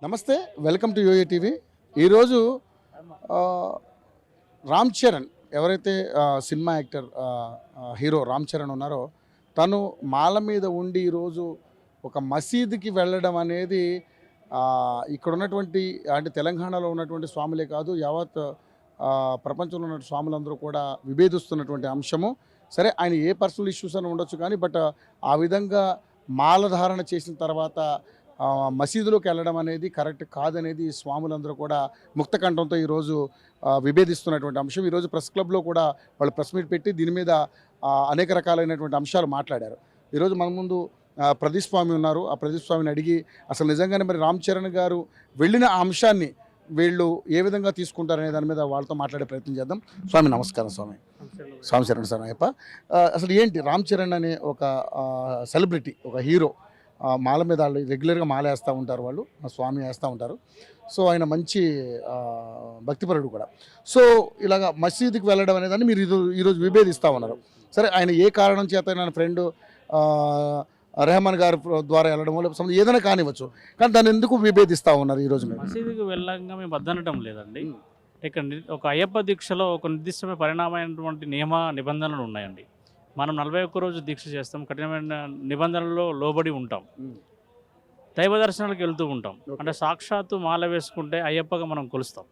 నమస్తే, welcome to yo-yo TV. ఈరోజు రామ్ చరణ్ ఎవరైతే cinema actor hero Ram Charan ఉన్నారో తను మాల మీద ఉండి ఈరోజు ఒక మసీదుకి వెళ్ళడం అనేది ఇక్కడ ఉన్నటువంటి అంటే తెలంగాణలో ఉన్నటువంటి స్వాములే కాదు, యావత్ ప్రపంచంలో ఉన్న స్వాములందరూ కూడా విభేదిస్తున్నటువంటి అంశము. సరే, ఆయన ఏ పర్సనల్ ఇష్యూస్ అని ఉండొచ్చు కానీ బట్ ఆ విధంగా మాలధారణ చేసిన తర్వాత మసీదులోకి వెళ్ళడం అనేది కరెక్ట్ కాదనేది స్వాములందరూ కూడా ముక్తకంఠంతో ఈరోజు విభేదిస్తున్నటువంటి అంశం. ఈరోజు ప్రెస్ క్లబ్లో కూడా వాళ్ళు ప్రెస్ మీట్ పెట్టి దీని మీద అనేక రకాలైనటువంటి అంశాలు మాట్లాడారు. ఈరోజు మన ముందు ప్రదీప్ స్వామి ఉన్నారు. ఆ ప్రదీప్ స్వామిని అడిగి అసలు నిజంగానే మరి రామ్ చరణ్ గారు వెళ్ళిన అంశాన్ని వీళ్ళు ఏ విధంగా తీసుకుంటారనే దాని మీద వాళ్ళతో మాట్లాడే ప్రయత్నం చేద్దాం. స్వామి నమస్కారం. స్వామి చరణ్ సార్ అయ్యప్ప, అసలు ఏంటి రామ్ చరణ్ అనే ఒక సెలబ్రిటీ, ఒక హీరో, మాల మీద వాళ్ళు రెగ్యులర్గా మాల వేస్తూ ఉంటారు, వాళ్ళు స్వామి వేస్తూ ఉంటారు. సో ఆయన మంచి భక్తిపరుడు కూడా. సో ఇలాగ మసీదుకి వెళ్ళడం అనేదాన్ని మీరు ఈరోజు విభేదిస్తూ ఉన్నారు. సరే, ఆయన ఏ కారణం చేత నా ఫ్రెండ్ రెహమాన్ గారి ద్వారా వెళ్ళడం వల్ల ఏదైనా కానివ్వచ్చు, కానీ దాన్ని ఎందుకు విభేదిస్తూ ఉన్నారు ఈరోజు? మసీదుకి వెళ్ళంగా మేము వద్దనటం లేదండి. ఇక్కడ ఒక అయ్యప్ప దీక్షలో ఒక నిర్దిష్టమైన పరిణామైనటువంటి నియమ నిబంధనలు ఉన్నాయండి. మనం 41 రోజు దీక్ష చేస్తాం, కఠినమైన నిబంధనల్లో లోబడి ఉంటాం, దైవ దర్శనాలకు వెళ్తూ ఉంటాం. అంటే సాక్షాత్తు మాల వేసుకుంటే అయ్యప్పగా మనం కొలుస్తాం.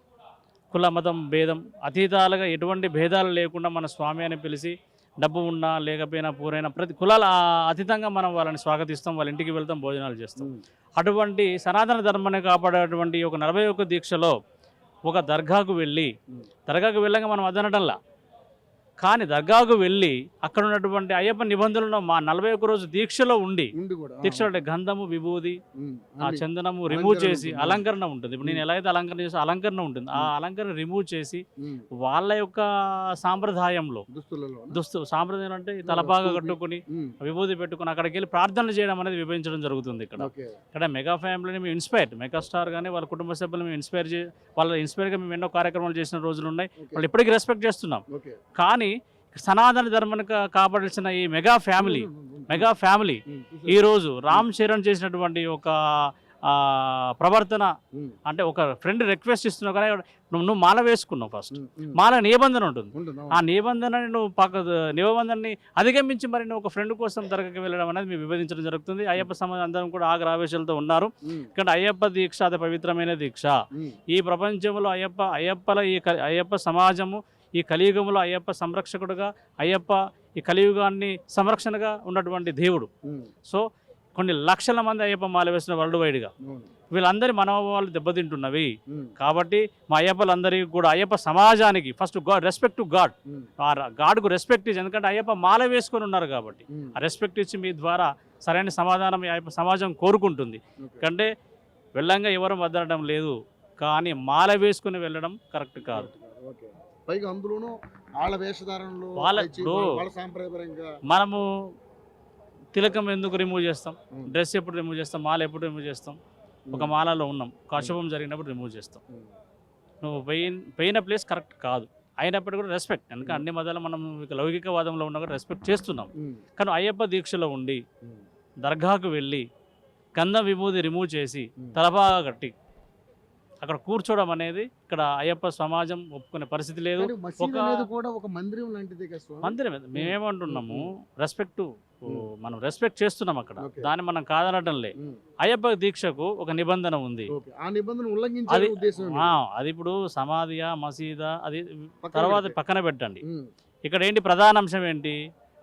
కుల మతం భేదం అతీతాలుగా ఎటువంటి భేదాలు లేకుండా మన స్వామి అని పిలిచి డబ్బు ఉన్నా లేకపోయినా పూరైనా ప్రతి కులాల అతీతంగా మనం వాళ్ళని స్వాగతిస్తాం, వాళ్ళ ఇంటికి వెళ్తాం, భోజనాలు చేస్తాం. అటువంటి సనాతన ధర్మాన్ని కాపాడేటువంటి ఒక 41 దీక్షలో ఒక దర్గాకు వెళ్ళాక మనం వద్దనటంలా, కానీ దర్గాకు వెళ్ళి అక్కడ ఉన్నటువంటి అయ్యప్ప నిబంధనలను మా 41 రోజు దీక్షలో ఉండి దీక్షలో అంటే గంధము విభూది ఆ చందనము రిమూవ్ చేసి అలంకరణ ఉంటుంది. ఇప్పుడు నేను ఎలా అయితే అలంకరణ చేసి అలంకరణ ఉంటుంది, ఆ అలంకరణ రిమూవ్ చేసి వాళ్ళ యొక్క సాంప్రదాయంలో సాంప్రదాయం అంటే తలపాగా కట్టుకుని విభూది పెట్టుకుని అక్కడికి వెళ్ళి ప్రార్థనలు చేయడం అనేది విభజించడం జరుగుతుంది. ఇక్కడ మెగా ఫ్యామిలీని మేము ఇన్స్పైర్, మెగాస్టార్ కానీ వాళ్ళ కుటుంబ సభ్యులు మేము ఇన్స్పైర్గా మేము ఎన్నో కార్యక్రమాలు చేసిన రోజులు ఉన్నాయి. వాళ్ళు ఇప్పటికీ రెస్పెక్ట్ చేస్తున్నాం. కానీ సనాతన ధర్మాన్ని కాపాడాల్సిన ఈ మెగా ఫ్యామిలీ ఈరోజు రామ్ చరణ్ చేసినటువంటి ఒక ప్రవర్తన అంటే ఒక ఫ్రెండ్ రిక్వెస్ట్ ఇస్తున్నావు కానీ నువ్వు మాల వేసుకున్నావు, ఫస్ట్ మాల నిబంధన ఉంటుంది, ఆ నిబంధనని నిబంధనని అధిగమించి మరి నువ్వు ఒక ఫ్రెండ్ కోసం దర్గాకి వెళ్ళడం అనేది మేము విభేదించడం జరుగుతుంది. అయ్యప్ప సమాజం అందరం కూడా ఆగ్రహావేశాలతో ఉన్నారు. ఇక్కడ అయ్యప్ప దీక్ష అది పవిత్రమైన దీక్ష. ఈ ప్రపంచంలో అయ్యప్పల ఈ అయ్యప్ప సమాజము ఈ కలియుగంలో అయ్యప్ప సంరక్షకుడుగా, అయ్యప్ప ఈ కలియుగాన్ని సంరక్షణగా ఉన్నటువంటి దేవుడు. సో కొన్ని లక్షల మంది అయ్యప్ప మాల వేసిన వరల్డ్ వైడ్గా వీళ్ళందరి మనోభావాలు దెబ్బతింటున్నవి. కాబట్టి మా అయ్యప్పలందరికీ కూడా అయ్యప్ప సమాజానికి ఫస్ట్ రెస్పెక్ట్ టు గాడ్కు రెస్పెక్ట్ ఇచ్చి, ఎందుకంటే అయ్యప్ప మాల వేసుకొని ఉన్నారు కాబట్టి ఆ రెస్పెక్ట్ ఇచ్చి మీ ద్వారా సరైన సమాధానం అయ్యప్ప సమాజం కోరుకుంటుంది. ఎందుకంటే వెళ్ళంగా ఎవరు వద్దనడం లేదు, కానీ మాల వేసుకుని వెళ్ళడం కరెక్ట్ కాదు. పైగా అందులోనూ వాళ్ళ వేషధారణలో మనము తిలకం ఎందుకు రిమూవ్ చేస్తాం, డ్రెస్ ఎప్పుడు రిమూవ్ చేస్తాం, మాల ఎప్పుడు రిమూవ్ చేస్తాం, ఒక మాలలో ఉన్నాం, అశుభం జరిగినప్పుడు రిమూవ్ చేస్తాం. నువ్వు పోయిన ప్లేస్ కరెక్ట్ కాదు, అయినప్పటికీ కూడా రెస్పెక్ట్, ఎందుకంటే అన్ని మతాలు మనం లౌకికవాదంలో ఉన్నా కూడా రెస్పెక్ట్ చేస్తున్నాం. కానీ అయ్యప్ప దీక్షలో ఉండి దర్గాకు వెళ్ళి గంధ విభూది రిమూవ్ చేసి తలపాగా కట్టి అక్కడ కూర్చోవడం అనేది ఇక్కడ అయ్యప్ప సమాజం ఒప్పుకునే పరిస్థితి లేదు. ఒక మందిరం లాంటిది, మందిరమే. మేమేమంటున్నాము, మనం రెస్పెక్ట్ చేస్తున్నాం అక్కడ, దాన్ని మనం కాదనటం లే. అయ్యప్ప దీక్షకు ఒక నిబంధన ఉంది, అది ఇప్పుడు సమాధియా మసీదా అది తర్వాత పక్కన పెట్టండి. ఇక్కడ ఏంటి ప్రధాన అంశం ఏంటి,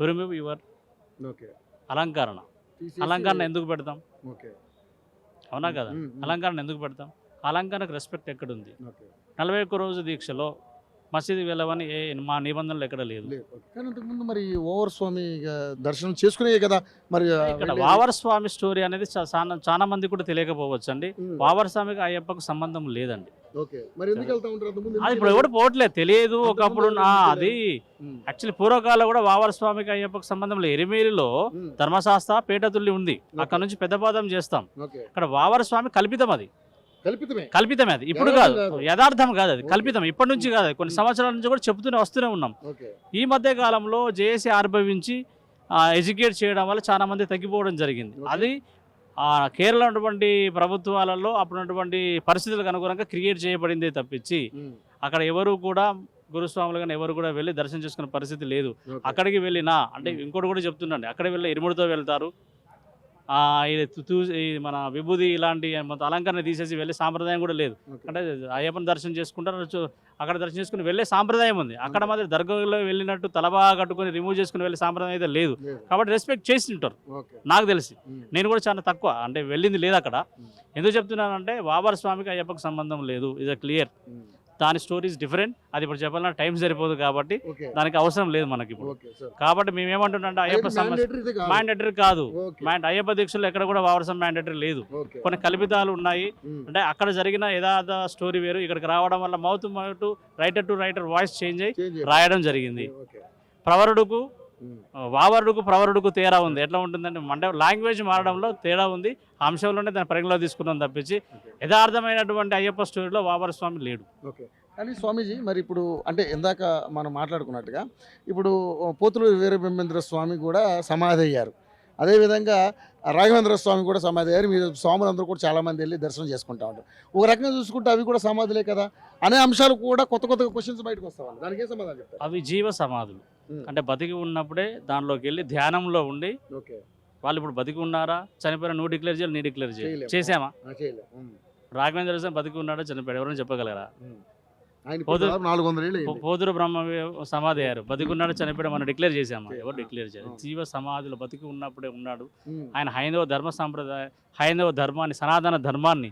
రిమూవ్ యువర్ అలంకరణ ఎందుకు పెడతాం? అవునా కదా, అలంకరణ ఎందుకు పెడతాం? అలంకరణకు రెస్పెక్ట్ ఎక్కడుంది? 41 రోజు దీక్షలో మసీదు వెళ్ళవని మా నిబంధనలు ఎక్కడ లేదు. ముందు మరి ఓవర్ స్వామి దర్శనం చేసుకునే కదా మరి ఇక్కడ వావర్ స్వామి స్టోరీ అనేది చాలా మంది కూడా తెలియకపోవచ్చు అండి. వావర్ స్వామికి అయ్యప్పకు సంబంధం లేదండి. అది ఇప్పుడు ఎవరు పోవట్లేదు, తెలియదు. ఒకప్పుడు అది యాక్చువల్లీ పూర్వకాలంలో కూడా వావర్ స్వామికి అయ్యప్పకు సంబంధం లేదు. ఎరిమేలిలో ధర్మశాస్త్ర పేటతుల్లి ఉంది, అక్కడ నుంచి పెద్దపాదం చేస్తాం. ఇక్కడ వావర్ స్వామి కల్పితం, అది కల్పితమే, అది ఇప్పుడు కాదు, యథార్థం కాదు, అది కల్పితం. ఇప్పటి నుంచి కాదు, కొన్ని సంవత్సరాల నుంచి కూడా వస్తూనే ఉన్నాం. ఈ మధ్య కాలంలో జేఏసీ ఆవిర్భవించి ఎడ్యుకేట్ చేయడం వల్ల చాలా మంది తగ్గిపోవడం జరిగింది. అది కేరళ ఉన్నటువంటి ప్రభుత్వాలలో అప్పుడున్నటువంటి పరిస్థితులకు అనుగుణంగా క్రియేట్ చేయబడిందే తప్పించి అక్కడ ఎవరు కూడా గురుస్వాములు కానీ ఎవరు కూడా వెళ్ళి దర్శనం చేసుకునే పరిస్థితి లేదు. అక్కడికి వెళ్ళినా అంటే ఇంకోటి కూడా చెప్తున్నాండి, అక్కడికి వెళ్ళి ఇరుముడితో వెళ్తారు. ఇది మన విభూది ఇలాంటి మొత్తం అలంకరణ తీసేసి వెళ్ళే సాంప్రదాయం కూడా లేదు. అంటే అయ్యప్పని దర్శనం చేసుకుంటారు, అక్కడ దర్శనం చేసుకుని వెళ్ళే సాంప్రదాయం ఉంది. అక్కడ మాత్రం దర్గాలో వెళ్ళినట్టు తలబాగా కట్టుకొని రిమూవ్ చేసుకుని వెళ్ళే సాంప్రదాయం అయితే లేదు. కాబట్టి రెస్పెక్ట్ చేసి ఉంటారు నాకు తెలిసి. నేను కూడా చాలా తక్కువ అంటే వెళ్ళింది లేదు అక్కడ. ఎందుకు చెప్తున్నానంటే వావర్ స్వామికి అయ్యప్పకి సంబంధం లేదు, ఇది క్లియర్. దాని స్టోరీస్ డిఫరెంట్. అది ఇప్పుడు చెప్పాలన్నా టైం సరిపోదు కాబట్టి దానికి అవసరం లేదు మనకి ఇప్పుడు. కాబట్టి మేమేమంటున్నాం, అయ్యప్ప మ్యాండేటరీ కాదు. అయ్యప్ప దీక్షలు ఎక్కడ కూడా వావరసం మ్యాండేటరీ లేదు. కొన్ని కల్పితాలు ఉన్నాయి. అంటే అక్కడ జరిగిన యథార్థ స్టోరీ వేరు, ఇక్కడికి రావడం వల్ల mouth to writer voice change అయ్యి రాయడం జరిగింది. ప్రవరుడుకు ప్రవరుడుకు తేడా ఉంది. ఎట్లా ఉంటుందంటే లాంగ్వేజ్ మారడంలో తేడా ఉంది. ఆ అంశంలోనే దాన్ని పరిగణలో తీసుకున్నాం తప్పించి యథార్థమైనటువంటి అయ్యప్ప స్టోరీలో వావర స్వామి లేడు. కానీ స్వామీజీ మరి ఇప్పుడు అంటే ఇందాక మనం మాట్లాడుకున్నట్టుగా ఇప్పుడు పోతులూరి వీరబ్రహ్మేంద్ర స్వామి కూడా సమాధి అయ్యారు. అదేవిధంగా రాఘవేంద్ర స్వామి కూడా సమాధి అయ్యారు. మీరు స్వాములందరూ కూడా చాలామంది వెళ్ళి దర్శనం చేసుకుంటా ఉంటారు. ఒక రకంగా చూసుకుంటే అవి కూడా సమాధులే కదా అనే అంశాలు కూడా కొత్త కొత్త క్వశ్చన్స్ బయటకు వస్తాయి. దానికి ఏ సమాధానం చెప్తారు? అవి జీవ సమాధులు. అంటే బతికి ఉన్నప్పుడే దానిలోకి వెళ్ళి ధ్యానంలో ఉండి వాళ్ళు ఇప్పుడు బతికి ఉన్నారా చనిపోయిన నువ్వు డిక్లేర్ చేయాలి, నీ డిక్లేర్ చేయాలి. చేసామా? రాఘవేంద్ర స్వామి బతికి ఉన్నాడా చనిపోయాడు ఎవరైనా చెప్పగలరా? పోతురు బ్రహ్మ సమాధి అయ్యారు, బతికున్నాడు చనిపోయాడు మనం డిక్లేర్ చేసామా? ఎవరు డిక్లేర్ చేయాలి? జీవ సమాధిలో బతికి ఉన్నప్పుడే ఉన్నాడు ఆయన. హైందవ ధర్మ సాంప్రదాయం, హైందవ ధర్మాన్ని, సనాతన ధర్మాన్ని,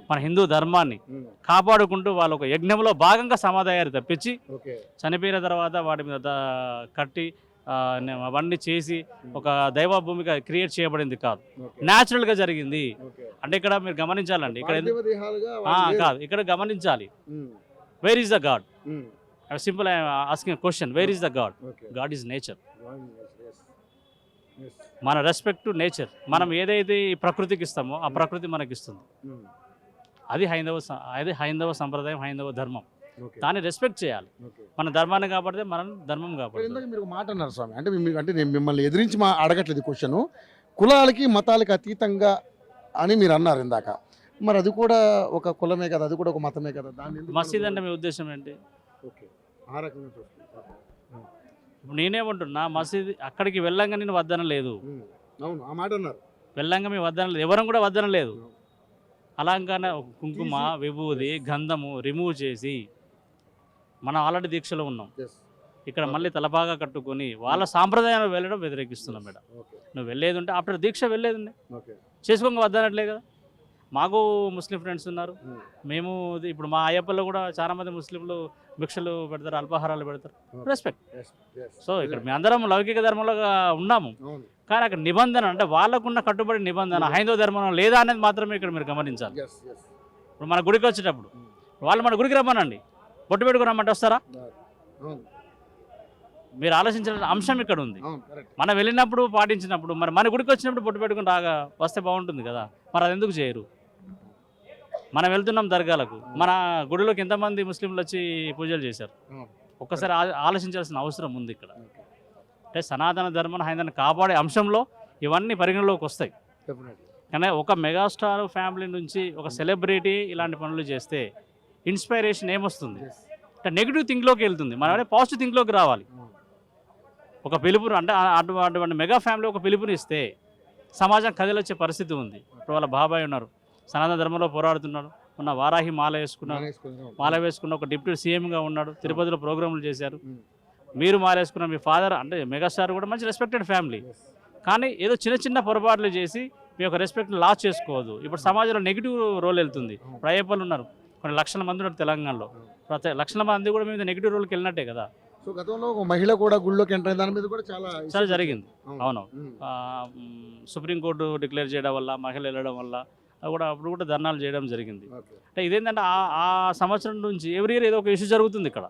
మన హిందూ ధర్మాన్ని కాపాడుకుంటూ వాళ్ళు ఒక యజ్ఞంలో భాగంగా సమాధి అయ్యారు తప్పించి చనిపోయిన తర్వాత వాటి మీద కట్టి అవన్నీ చేసి ఒక దైవ భూమిక క్రియేట్ చేయబడింది కాదు, న్యాచురల్ గా జరిగింది. అంటే ఇక్కడ మీరు గమనించాలండి, ఇక్కడ కాదు, ఇక్కడ గమనించాలి. Where is the God? Simple, I am asking a question. Where is the God? God is nature. మన రెస్పెక్ట్ టు నేచర్. మనం ఏదైతే ఈ ప్రకృతికి ఇస్తామో ఆ ప్రకృతి మనకి ఇస్తుంది. అది హైందవ సంప్రదాయం, హైందవ ధర్మం. దాన్ని రెస్పెక్ట్ చేయాలి. మన ధర్మాన్ని కాపాడితే మనం ధర్మం కాపాడుతుంది. మీరు మాట అన్నారు స్వామి, అంటే నేను మిమ్మల్ని ఎదిరించి అడగట్లేదు క్వశ్చన్. కులాలకి మతాలకి అతీతంగా అని మీరు అన్నారు ఇందాక. మరి అది కూడా ఒక కులమే కదా, అది కూడా ఒక మతమే కదా. దాన్ని మసీద్ అంటే మీ ఉద్దేశం ఏంటి? ఇప్పుడు నేనేమంటున్నా, మసీద్ అక్కడికి వెళ్ళంగా నేను వద్దనలేదు. వెళ్ళంగా మేము వద్దనలేదు, ఎవరం కూడా వద్దనలేదు. అలాగానే కుంకుమ, విభూది, గంధము రిమూవ్ చేసి మనం ఆల్రెడీ దీక్షలో ఉన్నాం. ఇక్కడ మళ్ళీ తలపాగా కట్టుకొని వాళ్ళ సాంప్రదాయాలు వెళ్ళడం వ్యతిరేకిస్తున్నాం మేడం. నువ్వు వెళ్ళేది ఉంటే ఆఫ్టర్ దీక్ష వెళ్ళేది చేసుకోక వద్దనట్లే కదా. మాకు ముస్లిం ఫ్రెండ్స్ ఉన్నారు. మేము ఇప్పుడు మా అయ్యప్పల్లో కూడా చాలా మంది ముస్లింలు భిక్షలు పెడతారు, అల్పాహారాలు పెడతారు. రెస్పెక్ట్. సో ఇక్కడ మేము అందరం లౌకిక ధర్మంలో ఉన్నాము. కానీ అక్కడ నిబంధన అంటే వాళ్ళకున్న కట్టుబడి నిబంధన హైందవ ధర్మంలో లేదా అనేది మాత్రమే ఇక్కడ మీరు గమనించాలి. ఇప్పుడు మన గుడికి వచ్చేటప్పుడు వాళ్ళు మన గుడికి రమ్మనండి, బొట్టు పెట్టుకుని రమ్మంటే వస్తారా? మీరు ఆలోచించిన అంశం ఇక్కడ ఉంది. మనం వెళ్ళినప్పుడు పాటించినప్పుడు మరి మన గుడికి వచ్చినప్పుడు బొట్టు పెట్టుకుని వస్తే బాగుంటుంది కదా. మరి అది ఎందుకు చేయరు? మనం వెళ్తున్నాం దర్గాలకు, మన గుడిలోకి ఎంతమంది ముస్లింలు వచ్చి పూజలు చేశారు? ఒక్కసారి ఆలోచించాల్సిన అవసరం ఉంది ఇక్కడ. అంటే సనాతన ధర్మం, హైందవాన్ని కాపాడే అంశంలో ఇవన్నీ పరిగణలోకి వస్తాయి. కానీ ఒక మెగాస్టార్ ఫ్యామిలీ నుంచి ఒక సెలబ్రిటీ ఇలాంటి పనులు చేస్తే ఇన్స్పైరేషన్ ఏమొస్తుంది అంటే నెగిటివ్ థింక్లోకి వెళ్తుంది. మనం పాజిటివ్ థింక్లోకి రావాలి. ఒక పిలుపును అంటే అటువంటి మెగా ఫ్యామిలీ ఒక పిలుపుని ఇస్తే సమాజం కదిలొచ్చే పరిస్థితి ఉంది. ఇప్పుడు వాళ్ళ బాబాయ్ ఉన్నారు, సనాతన ధర్మంలో పోరాడుతున్నాడు. ఉన్న వారాహి మాల వేసుకున్న ఒక డిప్యూటీ సీఎంగా ఉన్నాడు, తిరుపతిలో ప్రోగ్రాములు చేశారు. మీరు మాల వేసుకున్న మీ ఫాదర్ అంటే మెగాస్టార్ కూడా మంచి రెస్పెక్టెడ్ ఫ్యామిలీ. కానీ ఏదో చిన్న చిన్న పొరపాట్లు చేసి మీ యొక్క రెస్పెక్ట్ని లాస్ చేసుకోవద్దు. ఇప్పుడు సమాజంలో నెగిటివ్ రోల్ వెళ్తుంది. ఇప్పుడు అయ్యప్పలు ఉన్నారు, కొన్ని లక్షల మంది ఉన్నారు తెలంగాణలో. లక్షల మంది కూడా మీద నెగిటివ్ రోల్కి వెళ్ళినట్టే కదా. సో గతంలో ఒక మహిళ కూడా గుళ్ళోకి ఎంటర్ అయిన దాని మీద కూడా చాలా జరిగింది. అవును, సుప్రీంకోర్టు డిక్లేర్ చేయడం వల్ల, మహిళలు వెళ్ళడం వల్ల అప్పుడు కూడా ధర్నాలు చేయడం జరిగింది. అంటే ఇదేంటంటే ఆ సంవత్సరం నుంచి ఎవ్రీ ఇయర్ ఏదో ఒక ఇష్యూ జరుగుతుంది ఇక్కడ.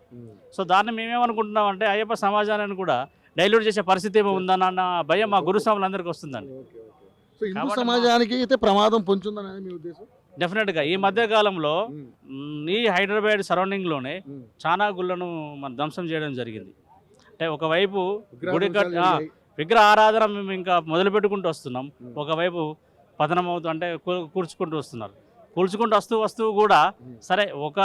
సో దాన్ని మేమేమనుకుంటున్నాం అంటే అయ్యప్ప సమాజాన్ని కూడా డైల్యూట్ చేసే పరిస్థితి ఏమో ఉందన్న భయం మా గురుస్వాములందరికీ వస్తుందండి. సమాజానికి అయితే ప్రమాదం పొందుతుందని మీ ఉద్దేశం? డెఫినెట్గా ఈ మధ్య కాలంలో ఈ హైదరాబాద్ సరౌండింగ్లోనే చాలా గుళ్ళను మనం ధ్వంసం చేయడం జరిగింది. అంటే ఒకవైపు గుడి విగ్రహ ఆరాధన మేము ఇంకా మొదలు పెట్టుకుంటూ వస్తున్నాం. ఒకవైపు పతనం అవుతూ అంటే కూర్చుకుంటూ వస్తున్నారు. కూల్చుకుంటూ వస్తూ కూడా సరే ఒక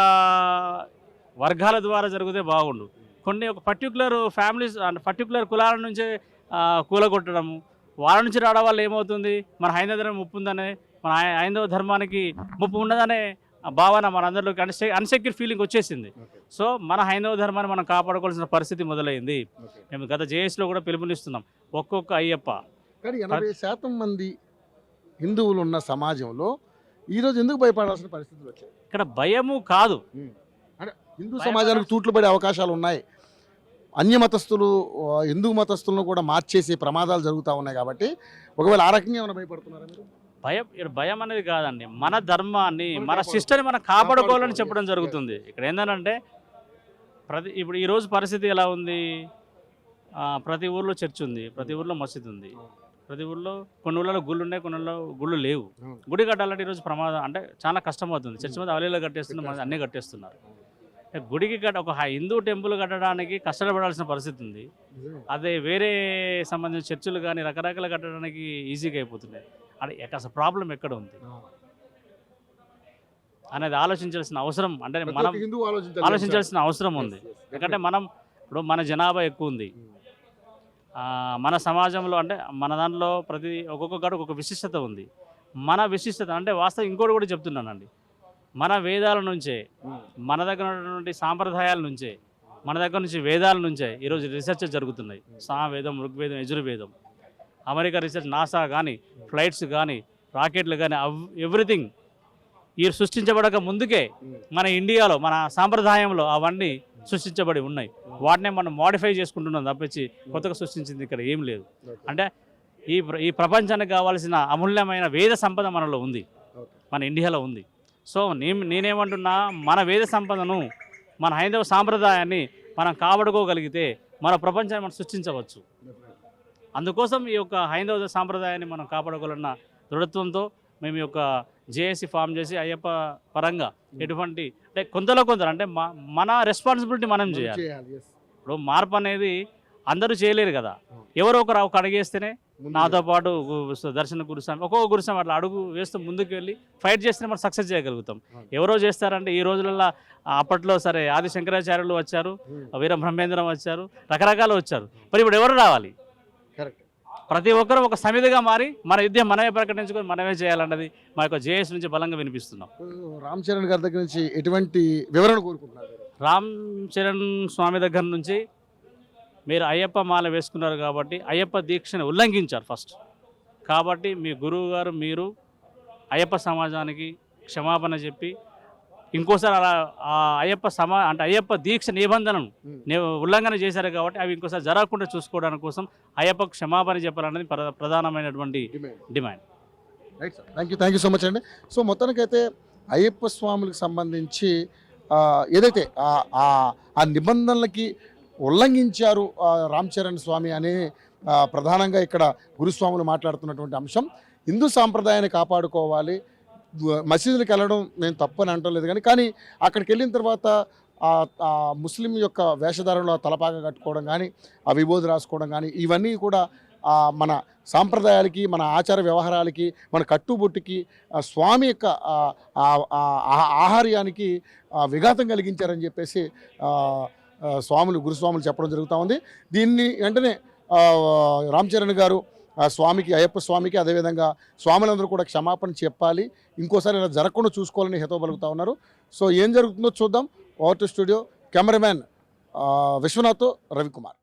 వర్గాల ద్వారా జరిగితే బాగుండు. కొన్ని ఒక పర్టికులర్ ఫ్యామిలీస్ అంటే పర్టికులర్ కులాల నుంచే కూలగొట్టడము, వాళ్ళ నుంచి రావడం వల్ల ఏమవుతుంది, మన హైందవ ధర్మం ముప్పు ఉందనే, మన హైందవ ధర్మానికి ముప్పు ఉండదనే భావన మనందరిలోకి అన్సెక్యూర్ ఫీలింగ్ వచ్చేసింది. సో మన హైందవ ధర్మాన్ని మనం కాపాడుకోవాల్సిన పరిస్థితి మొదలైంది. మేము గత జేఎస్లో కూడా పిలుపునిస్తున్నాం. ఒక్కొక్క అయ్యప్ప కానీ 80% మంది హిందువులు ఉన్న సమాజంలో ఈరోజు ఎందుకు భయపడాల్సిన పరిస్థితులు వచ్చాయి? ఇక్కడ భయము కాదు, అంటే హిందూ సమాజానికి తూట్లు పడే అవకాశాలు ఉన్నాయి. అన్య మతస్థులు హిందూ మతస్థులను కూడా మార్చేసే ప్రమాదాలు జరుగుతూ ఉన్నాయి. కాబట్టి ఒకవేళ ఆ రకంగా ఏమైనా భయపడుతున్నారా మీరు? భయం అనేది కాదండి, మన ధర్మాన్ని మన సిస్టర్ని మనం కాపాడుకోవాలని చెప్పడం జరుగుతుంది. ఇక్కడ ఏంటంటే ఇప్పుడు ఈరోజు పరిస్థితి ఎలా ఉంది, ప్రతి ఊర్లో చర్చ్ ఉంది, ప్రతి ఊర్లో మసీద్ ఉంది, ప్రతి ఊర్లో కొన్ని ఊళ్ళలో గుళ్ళు ఉన్నాయి, కొన్ని ఊళ్ళో గుళ్ళు లేవు. గుడి కట్టాలంటే ఈరోజు ప్రమాదం అంటే చాలా కష్టం అవుతుంది. చర్చ్ మీద అవలీలో కట్టేస్తున్నారు, అన్నీ కట్టేస్తున్నారు. గుడికి ఒక హిందూ టెంపుల్ కట్టడానికి కష్టపడాల్సిన పరిస్థితి ఉంది. అదే వేరే సంబంధించిన చర్చిలు కానీ రకరకాల కట్టడానికి ఈజీగా అయిపోతున్నాయి. అది అసలు ప్రాబ్లం ఎక్కడ ఉంది అనేది ఆలోచించాల్సిన అవసరం, అంటే మనం ఆలోచించాల్సిన అవసరం ఉంది. ఎందుకంటే ఇప్పుడు మన జనాభా ఎక్కువ ఉంది, మన సమాజంలో అంటే మన దాంట్లో ఒక్కొక్క కాడ ఒక్కొక్క విశిష్టత ఉంది. మన విశిష్టత అంటే వాస్తవం ఇంకోటి కూడా చెప్తున్నానండి, మన వేదాల నుంచే, మన దగ్గర ఉన్నటువంటి సాంప్రదాయాల నుంచే, మన దగ్గర నుంచి వేదాల నుంచే ఈరోజు రీసెర్చ్ జరుగుతున్నాయి. సామవేదం, ఋగ్వేదం, యజుర్వేదం, అమెరికా రీసెర్చ్, నాసా కానీ, ఫ్లైట్స్ కానీ, రాకెట్లు కానీ, ఎవ్రీథింగ్ ఈ సృష్టించబడక ముందుకే మన ఇండియాలో మన సాంప్రదాయంలో అవన్నీ సృష్టించబడి ఉన్నాయి. వాటినే మనం మోడిఫై చేసుకుంటున్నాం తప్పించి కొత్తగా సృష్టించింది ఇక్కడ ఏం లేదు. అంటే ఈ ప్రపంచానికి కావాల్సిన అమూల్యమైన వేద సంపద మనలో ఉంది, మన ఇండియాలో ఉంది. సో నేనేమంటున్నా, మన వేద సంపదను, మన హైందవ సాంప్రదాయాన్ని మనం కాపాడుకోగలిగితే మన ప్రపంచాన్ని మనం సృష్టించవచ్చు. అందుకోసం ఈ యొక్క హైందవ సాంప్రదాయాన్ని మనం కాపాడుకోవాలన్న దృఢత్వంతో మేము ఈ యొక్క జేఏసీ ఫామ్ చేసి అయ్యప్ప పరంగా ఎటువంటి అంటే కొందరు అంటే మన రెస్పాన్సిబిలిటీ మనం చేయాలి. ఇప్పుడు మార్పు అనేది అందరూ చేయలేరు కదా, ఎవరో ఒకరు ఒక అడిగేస్తేనే నాతో పాటు దర్శన గురుస్వామి ఒక్కొక్క గురుస్వామి అట్లా అడుగు వేస్తూ ముందుకు వెళ్ళి ఫైట్ చేస్తేనే మనం సక్సెస్ చేయగలుగుతాం. ఎవరో చేస్తారంటే ఈ రోజులలో అప్పట్లో సరే ఆది శంకరాచార్యులు వచ్చారు, వీర బ్రహ్మేంద్రం వచ్చారు, రకరకాలు వచ్చారు. మరి ఇప్పుడు ఎవరు రావాలి? ప్రతి ఒక్కరూ ఒక సమిధిగా మారి మన యుద్ధం మనమే ప్రకటించుకొని మనమే చేయాలన్నది మా యొక్క జేఎస్ నుంచి బలంగా వినిపిస్తున్నాం. రామ్ చరణ్ గారి దగ్గర నుంచి ఎటువంటి వివరణ కోరుకుంటున్నారు? రామ్ చరణ్ స్వామి దగ్గర నుంచి మీరు అయ్యప్ప మాల వేసుకున్నారు కాబట్టి అయ్యప్ప దీక్షను ఉల్లంఘించారు ఫస్ట్. కాబట్టి మీ గురువు గారు మీరు అయ్యప్ప సమాజానికి క్షమాపణ చెప్పి ఇంకోసారి అలా అయ్యప్ప అంటే అయ్యప్ప దీక్ష నిబంధనను ఉల్లంఘన చేశారు కాబట్టి అవి ఇంకోసారి జరగకుండా చూసుకోవడానికి కోసం అయ్యప్ప క్షమాపణ చెప్పాలన్నది ప్రధానమైనటువంటి demand. Right sir, thank you so much అండి. సో మొత్తానికైతే అయ్యప్ప స్వాములకు సంబంధించి ఏదైతే ఆ నిబంధనలకి ఉల్లంఘించారు రామ్ చరణ్ స్వామి అని ప్రధానంగా ఇక్కడ గురుస్వాములు మాట్లాడుతున్నటువంటి అంశం. హిందూ సాంప్రదాయాన్ని కాపాడుకోవాలి, మసీదులకు వెళ్ళడం నేను తప్పని అంటలేదు, కానీ అక్కడికి వెళ్ళిన తర్వాత ముస్లిం యొక్క వేషధారణలో తలపాగా కట్టుకోవడం కానీ, ఆ విభూది రాసుకోవడం కానీ, ఇవన్నీ కూడా మన సాంప్రదాయాలకి, మన ఆచార వ్యవహారాలకి, మన కట్టుబొట్టుకి, స్వామి యొక్క ఆహార్యానికి విఘాతం కలిగించారని చెప్పేసి గురుస్వాములు చెప్పడం జరుగుతూ ఉంది. దీన్ని వెంటనే రామ్ చరణ్ గారు స్వామికి, అయ్యప్ప స్వామికి, అదేవిధంగా స్వాములందరూ కూడా క్షమాపణ చెప్పాలి, ఇంకోసారి ఇలా జరగకుండా చూసుకోవాలని హితవు పలుకుతూ ఉన్నారు. సో ఏం జరుగుతుందో చూద్దాం. Over to studio, cameraman Vishwanath, Ravikumar.